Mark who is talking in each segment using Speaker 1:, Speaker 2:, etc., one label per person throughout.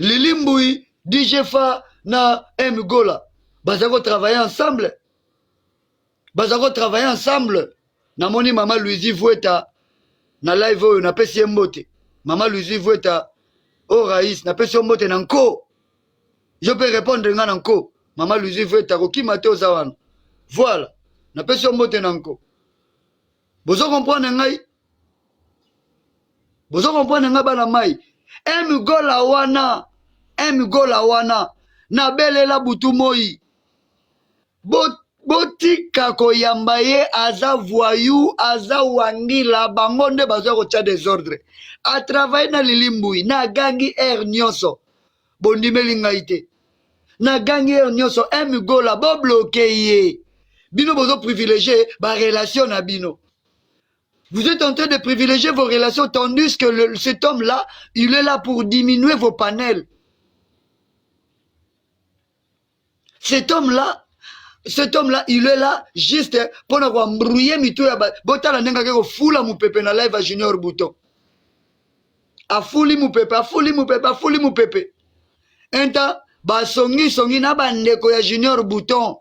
Speaker 1: Lilimbui, DJFA, na Mgola. Bazako travailler ensemble. Bazako travailler ensemble. Na moni Maman Louisie Voueta. Na live oyo na pesi mbote. Maman Louisie Voueta. Oh Raïs, na pesi mbote nanko. Je peux répondre nanko. Maman Louisie Voueta koki mate ozawana. Voilà. Na pesi mbote nanko. Bozo comprendre ngai. Bozo comprendre ngai bana mai. Mgola wana. Mgola wana. Na belela butu moi. Botika koyamba ye aza voyou, aza wangila, bango nde bazwa kotia désordre. A travailler na Lilimbui, na gangi air nyonso. Bondimeli ngai te. Na gangi air nyonso, Mgola, bo bloqué ye. Bino bozo privilégié, ba relation na bino. Vous êtes en train de privilégier vos relations, tandis que cet homme-là, il est là pour diminuer vos panels. Cet homme-là, il est là juste pour avoir brouillé mito ya botala nenga keko fula mupepe na live à Junior Bouton. A fuli mupepe. Enta ba songi na bandeko ya Junior Bouton.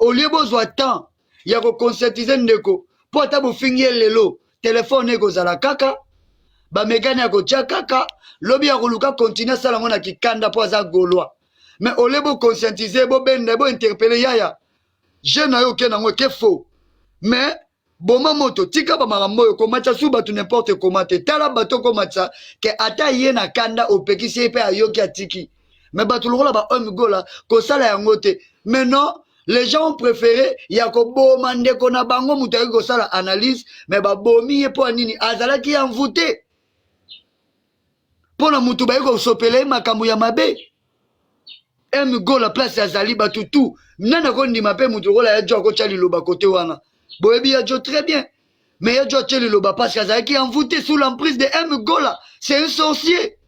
Speaker 1: Au lieu bozwa temps ya ko conscientiser ndeko, po ata bo fingi lelo, téléphone eko zala kaka, ba mekani ya ko tia kaka, lobi ya koluka continuer sala ngona kikanda po aza gaulois. Mais au lieu de conscientiser, de interpeller yaya. Je n'ai aucun amour qui est faux. Mais, bon mamoto, tika ba marambo yo komacha suba tu n'importe comment te tala bato komacha ke ata ye na kanda opeki se pe ayoki atiki. Mais bato lokola ba Mgola ko sala yango te. Mais non, les gens ont préféré yako bomande ko na bango mutaki ko sala analyse, mais ba bomi ye po anini azala ki envoûté. Pona mutu ba yako sopele makambo ya mabe. Mgola place ya zali batutu. Nana kondi mape mutu kola ya jo ko chali loba kote wana. Boebi ya jo très bien. Mais ya jo chali loba parce que zali qui est envoûté sous l'emprise de Mgola. C'est un sorcier.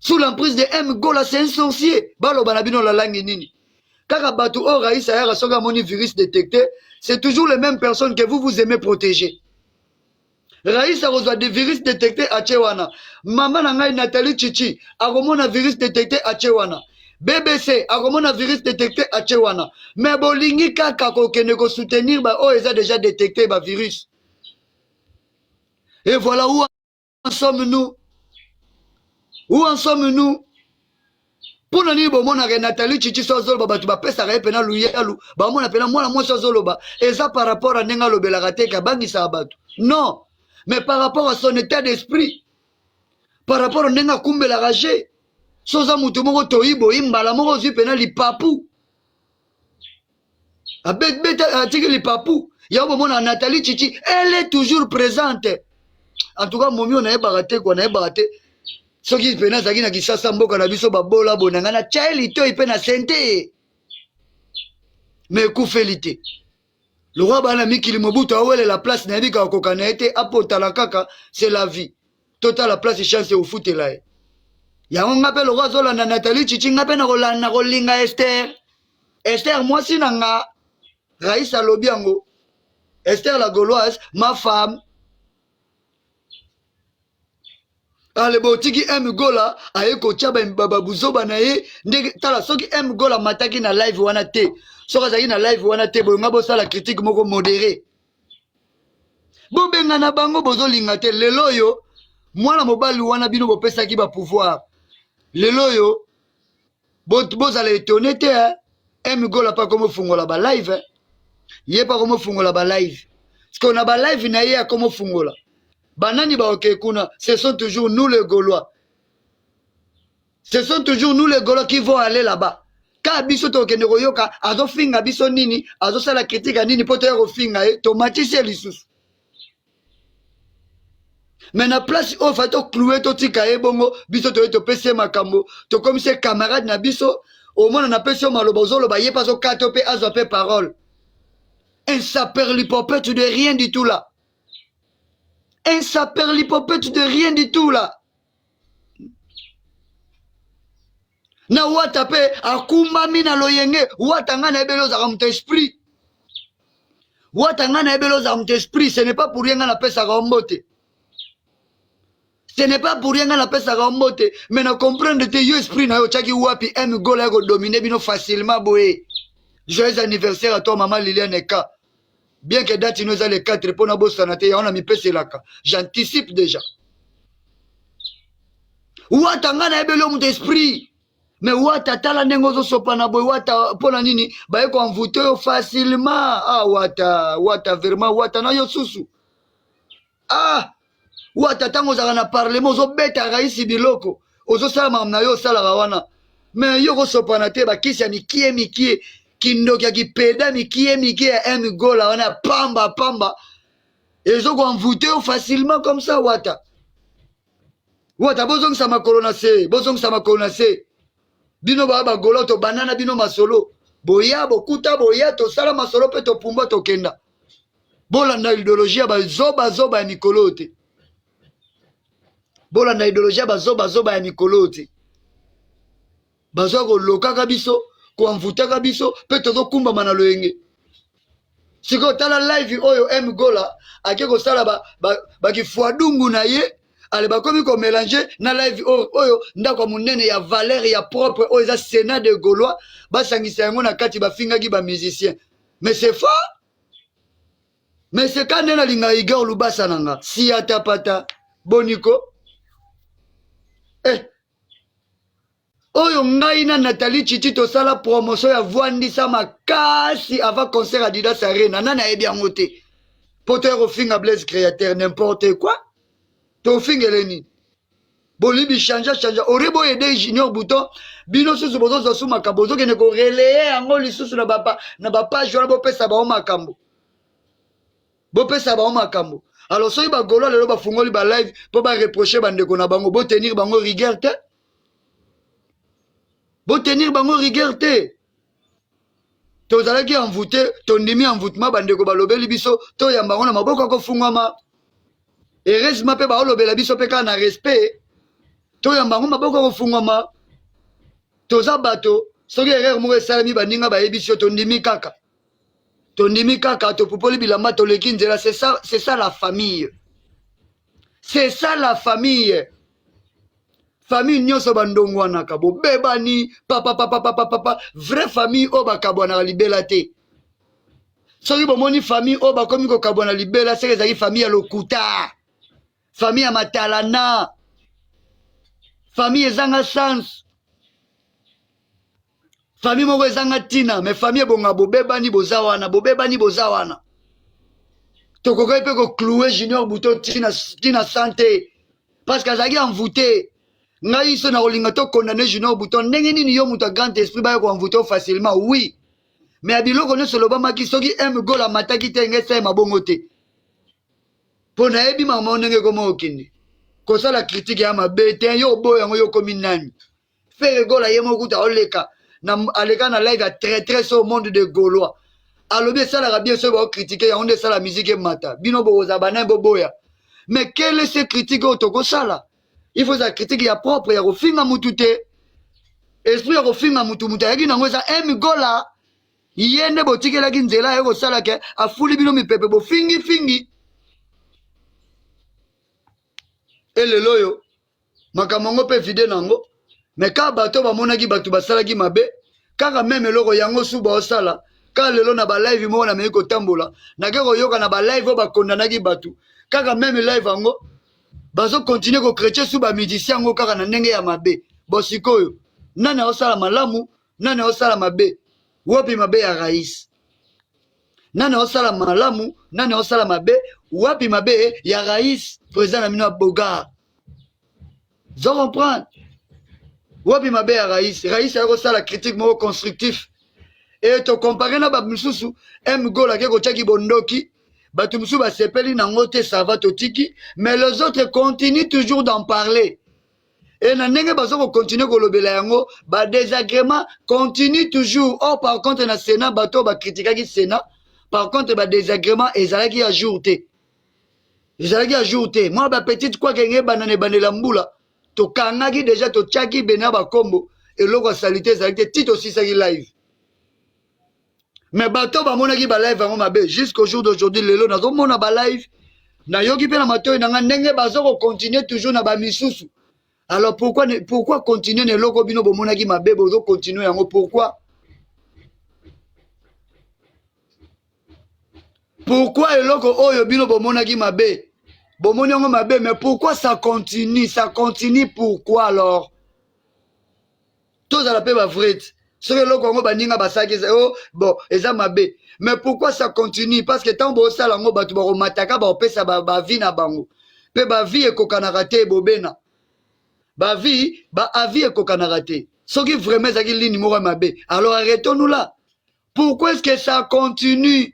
Speaker 1: Sous l'emprise de Mgola, c'est un sorcier. Balo banabino la langue nini. Kaka batu o raïsa ya soga moni virus détecté, c'est toujours les mêmes personnes que vous aimez protéger. Raïsa reçoit des virus détectés à Tchewana. Maman Nangai Nathalie Chichi a un virus détecté à Tchewana. BBC a un virus détecté à Tchewana. Mais Bolingi Kaka Kokeneko soutenir, oh, ils ont déjà détecté le virus. Et voilà où en sommes-nous. Où en sommes-nous? Pour nous dire que Nathalie Chichi Sozolo Baba tu vas pesa pena luyalu ba mona pena mwana mo Sozolo ba et ça par rapport à nenga lobela rateka bangi sa batu. Non. Mais par rapport à son état d'esprit, par rapport à nenga kumbela rage, soza mutu moko toibo imbala moko zi pena li papu. Avec beta atiki li papu. Yabo mona Nathalie Chichi, elle est toujours présente. En tout cas momi on a barate quoi na barate. Soki pena zaki na kisasa mboka na biso babola bonanga na chaili to ipena sente. Mais kufelite. Le roi Banami Kilimobutu awele la place na yebika okokana ete apotala kaka c'est la vie. Total la place chance au foot là. Yango ngape le roi zola na Nathalie Chichi ngape na kolinga Esther. Esther moi si nanga Raïsa Lobiango. Esther la Gauloise, ma femme. Ale botiki Mgola ayeko chaba mbaba buzoba na ye ndenge tala soki Mgola mataki na live wana te soka zaki na live wana te boyonga bosala critique moko modéré bobenga na bango bozolinga te lelo yo mwana mobali wana bino bopesaki ba pouvoir lelo yo bozala étonné te Mgola pa komo fungola ba live ye pa komo fungola ba live parce qu'on a ba live na ye komo fungola. Banani baoke kuna, ce sont toujours nous les Gaulois. Ce sont toujours nous les Gaulois qui vont aller là-bas. Quand biso to kende koyoka, azo finga biso nini, azo sala critique nini poto yako finga to matise lisusu. Mais na place o fa to clouer to tika bongo, biso to pese makambo, to comme ses camarades na biso, au moins na pese maloba zoloba ye pas zo kato pe azo pe parole. Un saperlipopette de rien du tout là. Un saperlipopette de rien du tout là. Na wata pe akuma mina loyenge watanga na ebelo za mta esprit. Watanga na ebelo za mta esprit, ce n'est pas pour rien na pesa rombote. Ce n'est pas pour rien qu'on appelle ça rambote. Mais na comprendre que yo esprit na yo tchaki wapi M gola yako dominer bino facilement boé. Joyeux anniversaire à toi maman Liliane Eka. Bien que date nous a les 4 pour na bossa na te on a mi pese laka. J'anticipe déjà. Wata ngana ebelo mu esprit. Mais wata tala nengo zo sopana boy wata pona nini ba yeko envoûter yo facilement. Ah wata vraiment wata na yo susu. Ah wata tango zaka na parlement ozo beta raisi biloko ozo sala mamna yo sala rawana mais yo ko sopana te ba kisi ya mikie kindoki ya kipeda mikie ya M gola wana pamba ezo ko envoûter yo facilement comme ça wata bozong sa makolo na se bino ba gola to banana bino masolo boya bokuta boya to sala masolo pe to pumba to kenda bolanda idéologie ba zoba ya mikolo te bolanda idéologie bazoba ya mikolo te bazwa kolokaka biso koamvutaka biso mpe tozokumbama na loyenge sikoyo tala live oyo M gola ake kosala bakifuadungu na ye ale bakomi komélange na live oyo ndako ya monene ya valeur ya propre oyo eza sénat de gaulois basangisa yango na kati bafingaki bamusicien mais c'est fort mais c'est ka nde nalinga igor lubasa nanga si atapata boniko oyo ngai na Nathalie Chichi tosala promotion ya voandisa makasi avant concert Adidas Arena nana yebi yango te po to kofinga Blaise Créateur n'importe quoi tofingele nini bolibi chanja ori boyede Junior Bouton bino susu bozoza su makambo ozokende koreleye yango lisusu na bapage wana bopesa bao makambo alors soki bagolo lelo bafungoli balive mpo bareproche bandeko na bango botenir bango rigueur te tozalaki envoûté tondimi envoûtement bandeko balobeli biso toyamba ngo na maboko akofungwama heureusement mpe baolobela biso mpe kaka na respect toyamba ngo maboko akofungwama toza bato soki erreur moko esalami baninga bayebi yo tondimi kaka topupoli bilamba toleki nzela c'est ça la famille famille nyonso bandongwanaka bobebani papa vraie famille oyo bakabwanaka libela te soki bomoni famille oyo bakomi kokabwana libela seke ezalaki famille ya lokuta famille ya matalana famille ezanga sens famille moko ezanga tina mais famille ebonga bobebani boza wana tokokai mpe kokloue Junior Bouton tina santé parce que azalaki envoûté ngai so na kolinga tokondane Junior Bouton ndenge nini yo moto ya grand esprit baya koenvoûté facilement oui mais ya biloko nyonso elobamaki soki M gola amataki te ngai sa mabongo te mpo nayebi mama ndenge koma okende kosala critique ya mabe te yo oboyo yango yo komi nani Frère gola ye moko kuta oleka aleka na live ya traîtresse au monde de Gaulois alobi esalaka bien soki baocritique yango nde esala musique emata bino bokoza bana boboya mais quelle est ce critique oyo tokosala il faut sa critique ya propre ya kofinga mutu te esprit ya kofinga mutu ayaki nango eza M gola ye nde botikelaki nzela ye kosalaka afuli bino mipepe bofingifingi elelo oyo makambo yango mpe vide nango mais kaka bato bamonaki bato basalaki mabe kaka meme eloko yango su baosala kaka lelo na balive moko namei kotambola nake koyoka na balive oyo bakondanaki bato kaka meme live yango bazokontinue kokretche su bamidisi yango kaka na ndenge ya mabe bosikoyo nani aosala malamu nani aosala mabe wapi mabe ya rais nani aosala malamu nani aosala mabe wapi mabe ya rais président na mino ya Bogar zo comprendre wapi mabe ya rais ayakosala critique moko constructif e tokompare na bamisusu M gola ke kotiaki bondoki bato mosusu basepeli nango te sava totiki mais les autres continuent toujours d'en parler et na ndenge bazo kokontinue kolobela yango badésagrément continue toujours or par contre na sénat bato bakritikaki sénat par contre badésagrément ezalaki ya jour te mwa bapetite kwake nge banana ebandela mbula tokangaki déjà totiaki bena bakombo eloko ya salite ezalaki te ti tosisaki live mais bato bamonaki balive yango mabe jusqu'au jour d'aujourd'hui lelo nazomona balive na yoki pe na matoyi nanga ndenge bazo ko continuer toujours na ba misusu. Alors pourquoi continuer ne loko bino bomonaki mabe bozo continuer yango pourquoi? Pourquoi eloko oyo bino bomonaki mabe? Bomoni yango mabe, mais pourquoi ça continue? Ça continue pourquoi alors? Tous à la paix ba frère. Ce que eloko yango baninga basaki oh bon, eza mabe. Mais pourquoi ça continue? Parce que tant bo sala ngo batu ba mataka ba opesa ba vie na bango. Pe ba vie ekokanaka te bobena. Ba vie, ba avis ekokanaka te. Ce qui vraiment zaki ligne moko mabe. Alors arrêtons-nous là. Pourquoi est-ce que ça continue?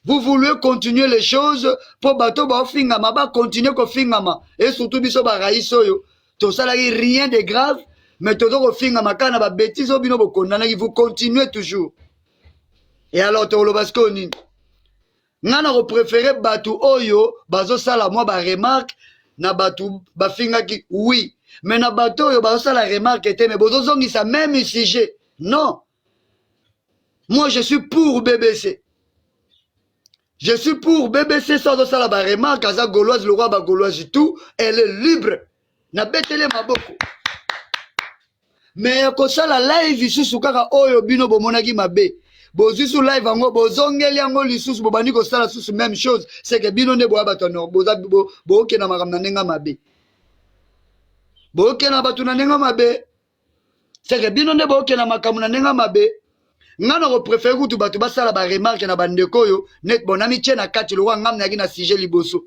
Speaker 1: Vous voulez continuer les choses pour bateau ba fingama ba continuer ko fingama et surtout biso ba raiso yo to salaki rien de grave mais to ko fingama kana ba bêtise obino bo kondana vous continuez toujours. Et alors to lo basko ni ngana ko préférer batu oyo bazo sala moi ba remarque na batu ba fingaki oui mais na bato oyo bazo sala remarque était mais bozo zongi ça même sujet. Non. Moi je suis pour BBC. Je suis pour BBC sans de ça la remarque, Kaza Gauloise, le roi Gauloise et tout, elle est libre. Na betele maboko. Mais quand ça la live ici sous kaka oyo bino bomonaki mabe. Bozu sous live ango bozongeli ango lisusu bobani ko sala sous même chose, c'est que bino ne boa batono boza bo ke na makamna nenga mabe. Bo ke na batuna nenga mabe. C'est que bino ne bo ke na makamna nenga mabe. Ngana ko préfère kutu batu basala ba remarque na bandeko yo net bonami tie na kati lo ngam na gina sujet liboso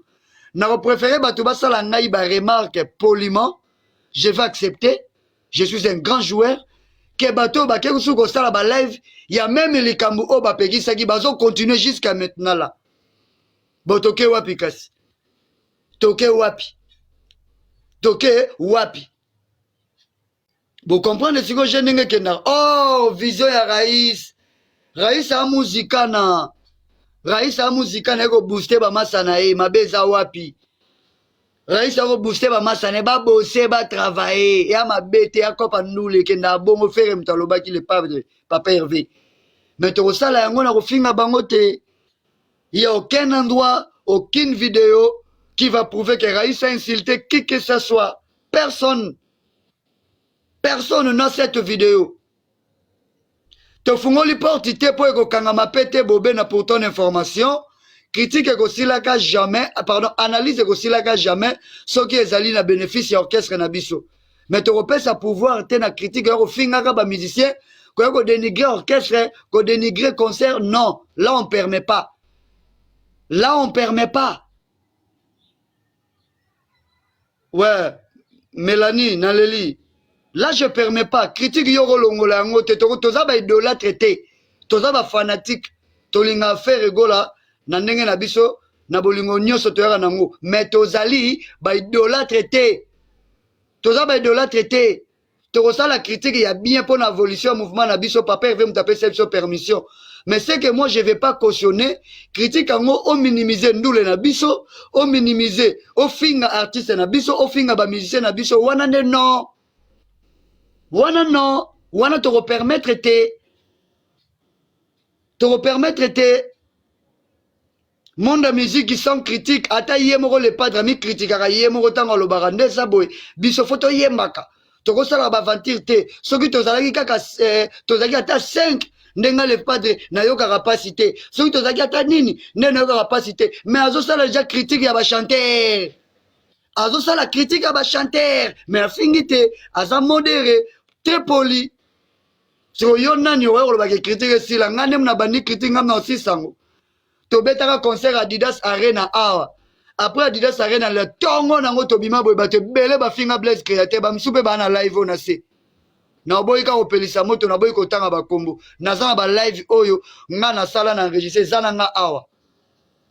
Speaker 1: na ko préférer batu basala ngai ba remarque poliment je vais accepter je suis un grand joueur que bato ba ke kusu ko sala ba live ya même les kambu o ba peki saki bazo continuer jusqu'à maintenant là botoke wapi kasi toke wapi vous comprenez ce que je n'ai que oh, vision ya Raïs. Raïs a muzikana. Raïs a muzikana eko booster ba masana e mabeza wapi. Raïs a booster ba masana ba bosser ba travailler ya mabete ya kopa ndule ke na bongo faire mtaloba ki le papa Hervé. Mais to sala yango na ko finga bango te. Il y a aucun endroit, aucune vidéo qui va prouver que Raïs a insulté qui que ce soit. Personne. Personne n'a cette vidéo. Te fungoli porte te po eko kangama pete bobena pour ton information. Critique eko silaka jamais, pardon, analyse eko silaka jamais, ce qui est ali na bénéfice ya orchestre na biso. Mais te repèse à pouvoir te na critique eko fingaka ba musicien, ko eko dénigrer orchestre, ko dénigrer concert, non, là on permet pas. Là on permet pas. Ouais, Mélanie, Naleli. Là, je ne permets pas. Critique yoro longola ngo te toko toza ba idolâtre te. Toza ba fanatique. Tolinga faire rigola na ndenge na biso na bolingo nyonso toyaka nango. Mais tozali ba idolâtre te. Toza ba idolâtre te. Toko ça la critique il y a bien pour la évolution mouvement na biso papa veut me taper cette permission. Mais c'est que moi je vais pas cautionner critique ngo o minimiser ndule na biso, o minimiser o finga artiste na biso, o finga ba musicien na biso wana non. Wana non, wana te repermettre te monde de musique qui sont critiques ata yemoro le padre mi critique aka yemoro tanga lo barande sa boy biso photo yembaka to ko sala ba aventure te soki to zalaki kaka to zalaki ata 5 ndenga le padre na yoka capacité soki to zalaki ata nini ndenga yoka capacité mais azo sala déjà critique ya ba chanteur azo sala critique ya ba chanteur mais afingi te aza modéré très poli. Si vous avez critique, si vous avez critique, vous avez to betaka concert Adidas Arena awa. Après Adidas Arena, le tongo nango to bima boy bate bele ba finga Blaise Créateur ba msupe ba na live on ase. Na boy ka opelisa moto na boy ko tanga ba kombo. Naza ba live oyo nga na sala na enregistrer zana nga awa.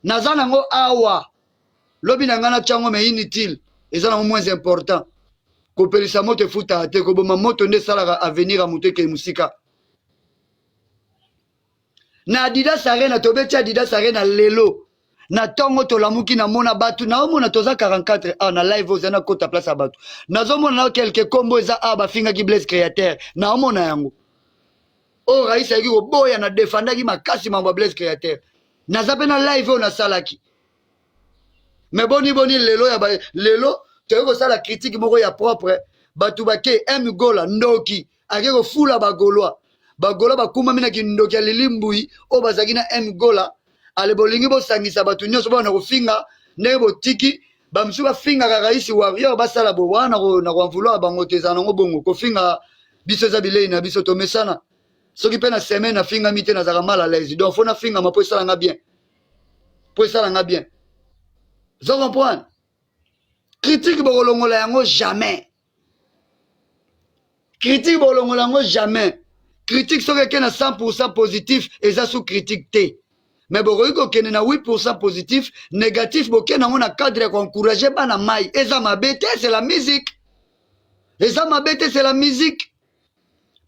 Speaker 1: Nazana ngo awa. Lobi na nga na chango me inutile. Ezana moins important. Kopelisa moto futa te ko boma moto nde sala avenir a muté ke musika. Na Adidas Arena to beti Adidas Arena lelo. Na tongo to lamuki na mona batu na omona toza 44 na live ozana kota place a batu. Nazo mona na quelques combo eza aba finga ki Blaise Créateur. Na omona yango. O Raïs aki ko boya na defanda ki makasi mambo Blaise Créateur. Naza pe na live on a salaki. mais boni lelo ya lelo toyo ça la critique moko ya propre batu bake M Gola ndoki ake ko fula bagolwa bakuma mina kindoki ya lilimbui o bazaki na M Gola ale bolingi bo sangisa batu nyonso bana ko finga ndenge botiki bamsu ba finga ka raisi warrior basala bo wana na ko vouloir bango tezana ngo bongo ko finga biso za bilei na biso to mesana soki pe na semaine na finga mite na zaka mal à l'aise donc faut na finga ma po sala nga bien po sala nga bien vous comprenez critique bolongola yango jamais critique bolongola yango jamais critique soki ke na 100% positif eza sous critique te mais bokoki kokende na 8% positif négatif bokende yango na cadre ya koencourager bana mai eza mabe te c'est la musique eza mabe te c'est la musique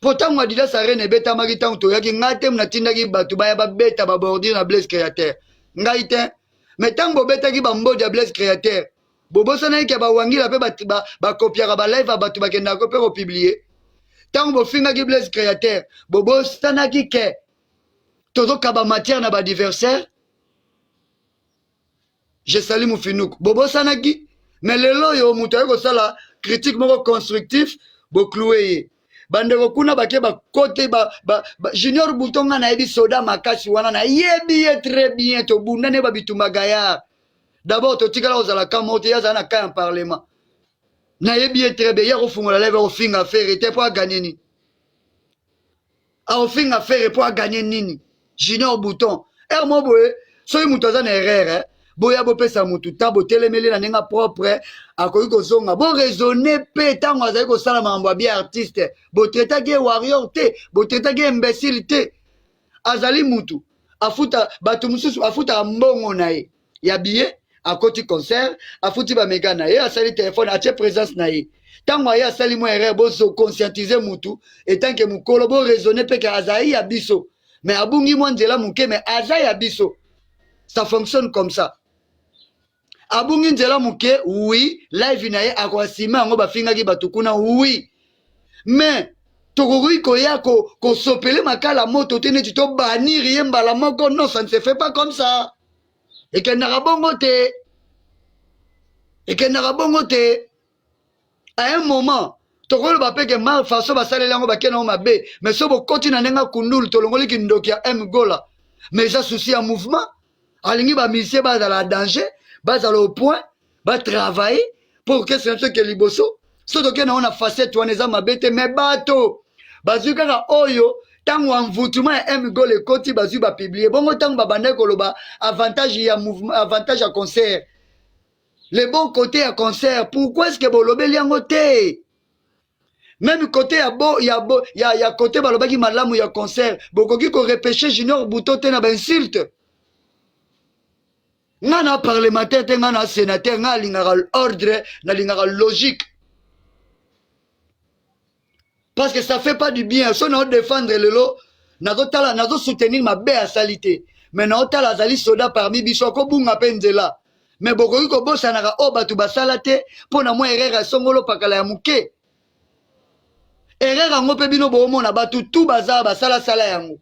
Speaker 1: pourtant Adidas Arena ebetamaki ntango toyaki ngai te natindaki bato baya babeta babordire na Blaise Créateur ngai te mais ntango bobetaki bambodi ya Blaise Créateur bobosanaki ke bawangila mpe bakopiaka balive ya bato bakendaka mpe kopiblie ntango bofingaki Blaise Créateur bobosanaki ke tozokaba matière na badiversaire je sali mofinuku bobosanaki mais lelo oyo moto aye kosala critique moko constructif bocloue ye bandeko kuna bake bakote junior butonga nayebi soda makasi wana nayebi ye très bien tobundane babitumba gayard d'abord totikala kozala ka moko te yazala na ka ya parlement nayebi ye très bien ya kofungola leve akofinga affaire te mpo aganye nini akofinga affaire mpo aganye nini junior bouton ere mo boye soki moto aza na erreur boya bopesa motu ta botelemeli na ndenge propre akoki kozonga boraisonne mpe ntango azali kosala makambo ya bien artiste botretaki ye warrior te botretaki ye imbécile te azali mutu afuta bato mosusu afutaka mbongo na ye ya biye akoti concert afuti bamega na ye asali telefone atie présence na ye ntango aye asali mwa erreur bozoconscientize mutu etanke mokolo boraisonne mpe ke azali ya biso mais abungi mwa nzela moke mais aza ya biso ça fonctionne comme ça abungi nzela moke oui live na ye akoasima yango bafingaki bato kuna oui mais tokoki koya kosopele makala moto te neti tobanir ye mbala moko non ça ne se fait pas comme ça ekendaka bongo te ekendaka bongo te à un moment tokoloba mpe ke mal façon basaleli yango bakende yango mabe mais so bokoti na ndenge kundulu tolongoliki ndoki ya M Gola mais eza souci ya mouvement alingi bamisie bazala danger bazala au point batravaille pour que c'est un truc liboso so tokende yango na facette wana eza mabe te mais bato bazwi kaka oyo ntango envoûtement ya M Gola ekoti bazwi bapiblie bongo ntango babandaki koloba avantage ya mouvement avantage ya concert le bon côté ya concert pourquoi est-ce que bolobeli yango te même côté ya côté balobaki malamu ya concert bokoki korepêche junior buto te na bainsulte nga na parlementaire te nga na sénateur nga alingaka ordre nalingaka logique parce que ça fait pas du bien so nao défendre lelo nazo soutenir mabe asali te mais naotala azali soda parmi biso akobunga mpe nzela mais bokoki kobosanaka oyo bato basala te mpo na mwa erreur asongolo pakala ya moke erreur yango mpe bino boomona bato tu baza basalasala yango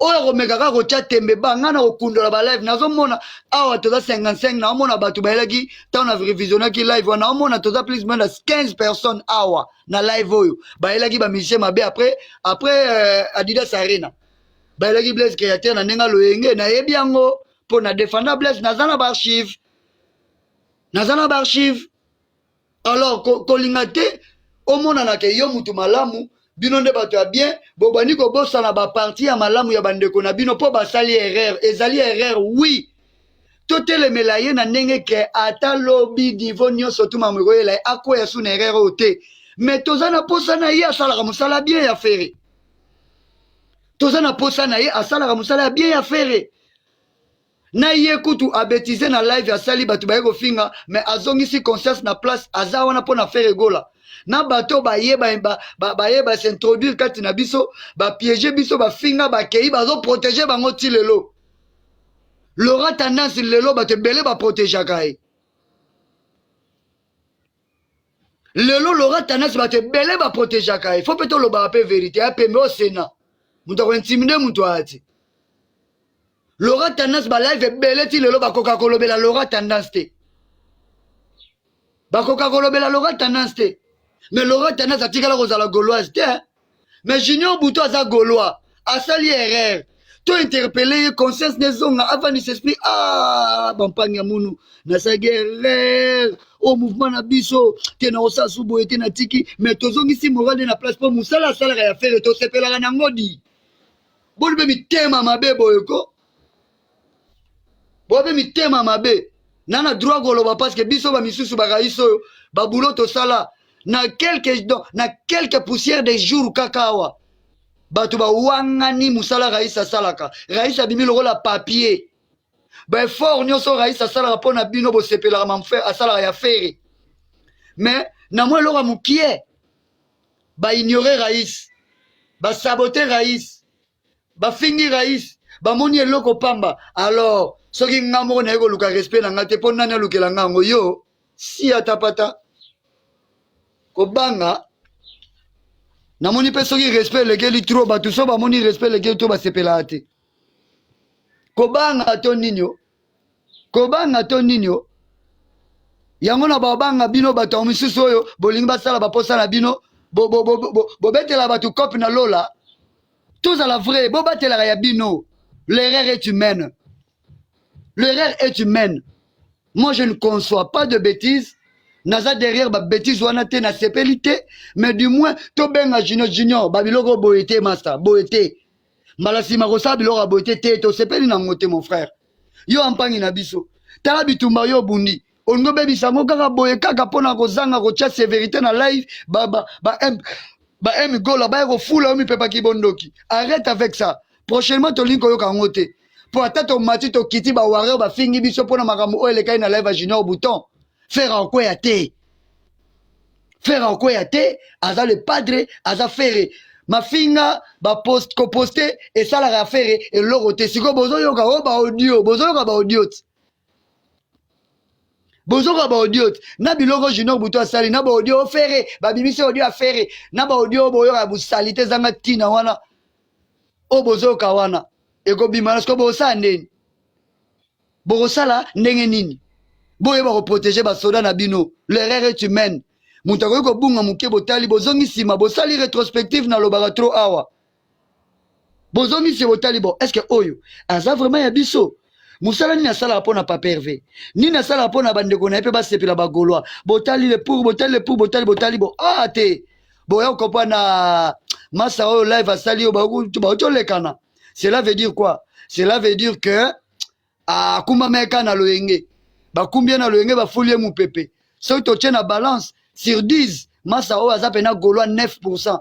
Speaker 1: oyo komekaka kotya tembe ba nga na kokundola balive nazomona awa toza 55 naomona bato bayelaki ntango na revisionnaki live wana naomona toza plus moins de 15 personnes awa na live oyo bayelaki bamusicien mabe après Adidas Arena bayelaki Blaise Créateur na ndenge aloyenge nayebi yango mpo na défenda Blaise naza na baarchive alors kolinga te omonanaka yo mutu malamu bino nde bato ya bien bobandi kobosana baparti ya malamu ya bandeko na bino mpo basali erreur ezali erreur oui totelemela ye na ndenge ke ata lobi niveau nyonso tu mamu ekoyela ye akwea su na erreur oyo te mais toza na posa na ye asalaka mosala bien ya fere toza na posa na ye asalaka mosala ya bien ya fere na ye kutu abetize na live asali bato baye kofinga mais azongisi conscience na place aza wana mpo na fere egola na bato bayeba s'introduire kati na biso bapiége biso bafinga bakei bazoprotege bango ti lelo lora tendance lelo bato ebele baprotegeaka ye lelo lora tendance bato ebele baprotegeaka ye fo mpe tolobaka mpe verité ya pembe osena moto akointimide moto aya te Laura Tendance ba live belé ti lelo ba koka kolobela Laura Tendance te. Ba koka kolobela Laura Tendance te. Mais Laura Tendance atikala kozala gauloise te. Mais Junior Bouto aza gaulois, asali erreur. To interpellé conscience nezonga avant de s'expliquer ah bampanya munu na sa guerre au mouvement na biso te na osa subo ete na tiki mais tozongi si morale na place pour musala sala ya faire to sepela na ngodi. Bolbe mitema mabe boyoko. Bobe mitema mabe. Nana droit goloba parce que biso ba misusu ba raiso ba boulot to sala na quelques poussières des jours kakawa. Bato ba wangani musala raisa salaka. Raisa bimi loko la papier. Ba fort nyonso raisa salaka pona bino bo sepela mamfe asala ya fere. Mais na moi loko mukie. Ba ignorer Raïs. Ba saboter Raïs. Ba fingi Raïs. Ba moni eloko pamba. Alors, soki ngamo na ego luka respect na ngate pona na lukela ngango yo si atapata. Kobanga namoni pe soki respect legeli trop batu so ba moni respect legeli to ba sepela ate. Kobanga to ninyo. Kobanga to ninyo. Yango na babanga bino batu misusu oyo bolingi basala ba posa na bino bo betela batu kopi na lola. Tous à la vraie bo batela ya bino. L'erreur est humaine. L'erreur est humaine. Moi je ne conçois pas de bêtises. Naza derrière ba bêtise wana te na sepelité mais du moins to benga junior babiloko boete master boete malasi makosa biloko boete te to sepeli na ngote mon frère yo ampangi na biso tala bitumba yo bundi ongo bebisa ngo kaka boye kaka pona kozanga ko tia sévérité na live ba M gola ba ko fula mi pepa kibondoki arrête avec ça prochainement to linko yo ka ngote pour atata mati to kiti ba warrior ba fingi biso pona makambo o elekai na live a Junior Bouton. Faire en quoi à te? Faire en quoi à te? Aza le padre, aza faire. Ma finga, ba post, ko poste, et ça la faire, et l'orote. Si ko bozo yoka, oh ba audio, bozo yoka ba audio. Bozo yoka ba audio. Na biloko Junior Bouton sali, na ba audio faire, ba bimisi audio a faire, na ba audio bo yoka bu salite zanga tina wana. O bozo yoka wana. Eko bimana, sko bo sa ndeni. Bo sala, ndenge nini. Boye ba protéger ba soda na bino l'erreur est humaine mutako ko bunga muke botali bozongi sima bosali rétrospective na lobaka trop awa bozongi si botali bo est-ce que oyo aza vraiment ya biso musala ni na sala pona pa pervé ni na sala pona bandeko na pe ba sepela ba gaulois botali le pour botali bo ah te boya ko na massa o live asali o ba to lekana cela veut dire quoi cela veut dire que a kumba meka na loyenge bakumbia na loyenge bafulie mu pepe so to tient na balance sur 10 massa o aza pena gaulois 9%.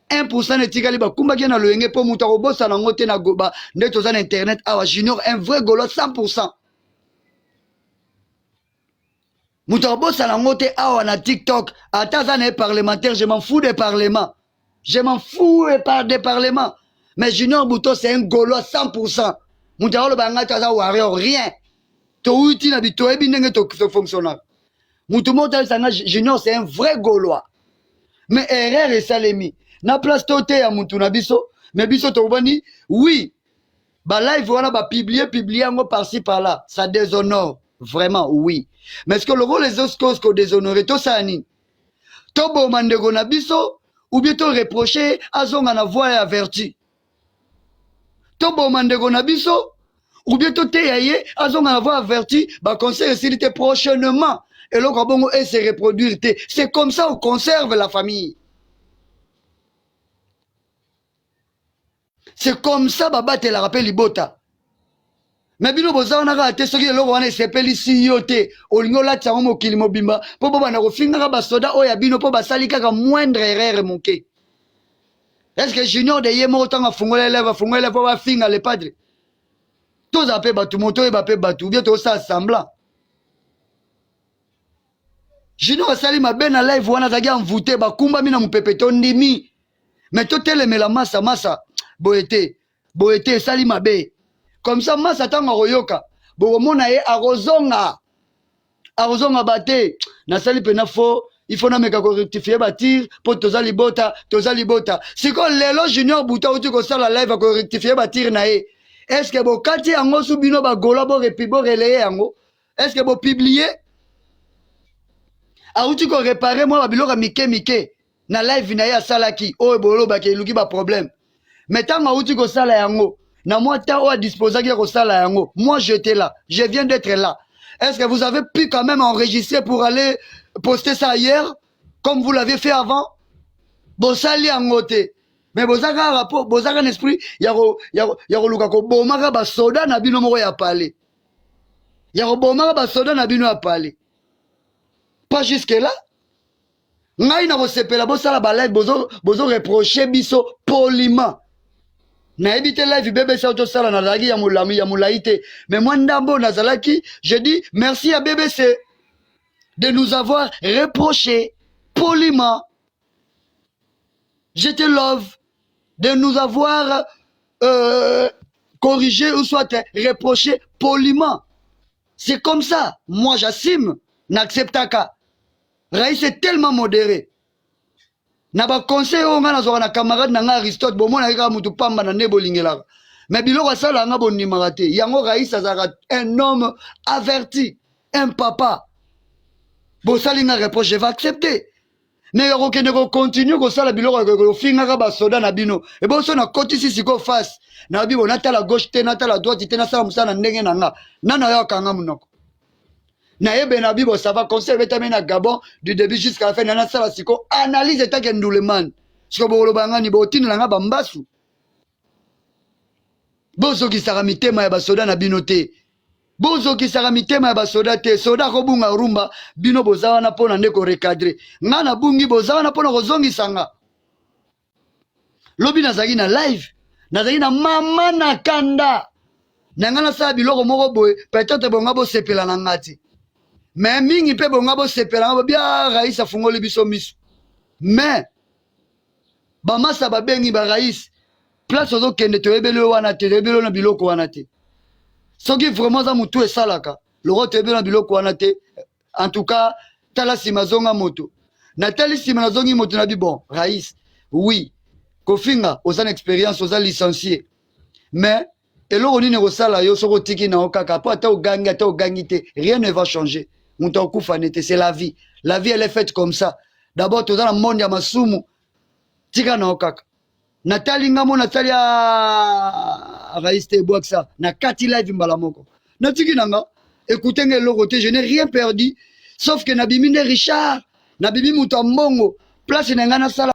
Speaker 1: 1% netikali bakumba ki na loyenge po muta ko bossa na ngote na goba ndeto za na internet awa Junior un vrai gaulois 100%. Muta ko bossa na ngote awa na TikTok ata za na parlementaire je m'en fous des parlements. Je m'en fous des parlements. Mais Junior Bouton c'est un gaulois 100%. Muta ko lo banga ta warrior rien. To uti na bito ebi ndenge to fonctionnaire. Mutumoto sanga Junior c'est un vrai gaulois. Mais erreur et salemi. Na place tote ya mutu na biso, mais biso to bani oui. Ba live wana ba publier ngo par-ci par-là, ça déshonore vraiment oui. Mais est-ce que le rôle les autres causes ko déshonorer to sani? To bo mandego na biso ou bien to reprocher azonga na voix ya vertu. To bo mandego na biso ou bien tout est azonga avoir averti ba conseil s'il prochainement et l'on bon et se reproduire c'est comme ça on conserve la famille c'est comme ça baba te la rappelle libota mais bino boza on a te soki lo wana sepeli si yote olingo la tsango mokili mobimba po baba na ko finga ba soda oya bino po basali kaka moindre erreur monke est-ce que Junior de yemo tanga fungola po ba finga le padre tous appellent batu moto et bapé batu bien tout ça semblant Junior sali ma ben na live wana zagi envoûté ba kumba mina mupepeto ndimi mais to teleme la massa boete sali ma be comme ça massa tanga royoka bo mona ye arozonga bate na sali pena fo il faut na meka ko rectifier batir pour tozali bota siko lelo Junior Bouton uti ko sala live ko rectifier batir na ye est-ce que vous kati yango sous bino ba gola bo relayer yango? Est-ce que vous publiez? Auti ko réparer moi ba biloko mike na live na ya salaki o bolo ba ke luki ba problème. Mais tant auti ko sala yango na moi tant o disposer ko sala yango. Moi j'étais là, je viens d'être là. Est-ce que vous avez pu quand même enregistrer pour aller poster ça ailleurs comme vous l'avez fait avant? Bon sali yango te. Mais bozaka rapport, bozaka un esprit, yaro luka ko bomaka ba soda na bino moko ya parler. Yaro bomaka ba soda na bino ya parler. Pas jusque là. Ngai na bosepela bosala ba live bozo reprocher biso poliment. Na ebite live bébé sa auto sala na lagi ya mulaite. Mais moi ndambo nazalaki, je dis merci à BBC de nous avoir reproché poliment. Je te love de nous avoir corrigé ou soit reproché poliment. C'est comme ça. Moi, j'assume. N'accepte pas. Raïs est tellement modéré. N'a pas conseil on a na camarade na Aristote bon moi na mutu pamba na nebolingela. Mais biloko sala nga bonni marate. Yango Raïs azara un homme averti, un papa. Bon salinga reproche, je vais accepter. Mais il y a continue comme ça la biloko ko finga ba soda na bino et bon so na koti sisi ko face na bibo nata la gauche te nata la droite te na sala musana ndenge na nga nana ya kanga munoko na yebe na bibo ça va conserver tamé na Gabon du début jusqu'à la fin na sala siko analyse ta ke nduleman siko bo lobanga ni bo tinu nga ba mbasu bozo ki sara mitema ya ba soda na bino te bozo ki sara mitema ya basoda te soda ko bunga rumba bino bozawa na pona ndeko recadrer nga na bungi bozawa na pona kozongisa nga lobi nazaki na live nazaki na mama na kanda na nga na sala biloko moko boye peut-être bonga bo sepela na ngati mais mingi pe bonga bo sepela nga bia Raïs afungoli biso miso mais ba masa ba bengi ba Raïs place ozo kende to ebelo wana te ebelo na biloko wana te. Soki vraiment za mutu esalaka loko tebe na biloko wana te en tout cas tala sima zonga moto na tali sima na zongi moto na bi bon Raïs oui kofinga oza expérience oza licencié mais eloko nini kosala yo soko tiki na okaka po ata ogangi te rien ne va changer mutu akufa nete c'est la vie elle est faite comme ça d'abord toza na monde ya masumu tika na okaka Natali ngamo Natali Raïs te boak ça na kati live mbala moko natiki nanga écoutez ngelo côté je n'ai rien perdu sauf que nabimi ne Richard nabimi mutu mbongo place na ngana sala